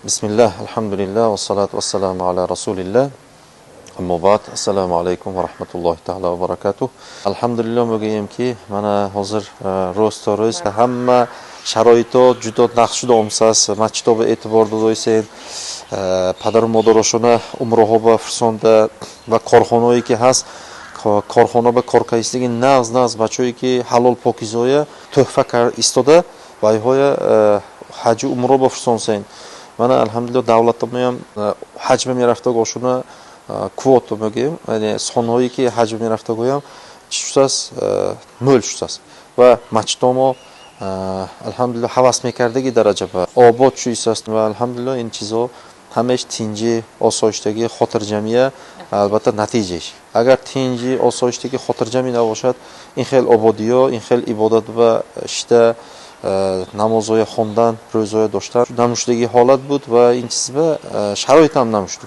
Bismillah, alhamdulillah, vassalatu vassalamu ala rasulillah. Amma ba'd, assalomu alaykum va rahmatullohi ta'ala va barakatuh. Alhamdulillah bo'lganki, mana hozir ro'storis hamma sharoito juda yaxshi omsas, machtoba e'tiborda qo'ysan. Padar modoroshona umrohoba fursonda va korxonoyki has korxonoba korkaysligi naz bachoyki halol pokizoya tuhfa kar istoda va hoya haji umroba fursonsan. Mana alhamdulillah davlatimiz ham hajmi mirafta go'shuna kvota bo'lgan, ya'ni sonoyiki hajmi mirafta go'yam chussas mo'l chussas va machtomo alhamdulillah havas mekardagi darajaga obod chussas va alhamdulillah in chizo hamish tinji osoyishtagi xotirjamiya albatta natija. Agar tinji osoyishtagi xotirjamiya bo'lsa, in xil obodiyo, in xil ibodat va ishda namozoya xondan ro'zoya doshtar namushdagi holat bud va inchisiba sharoit ham namushdi.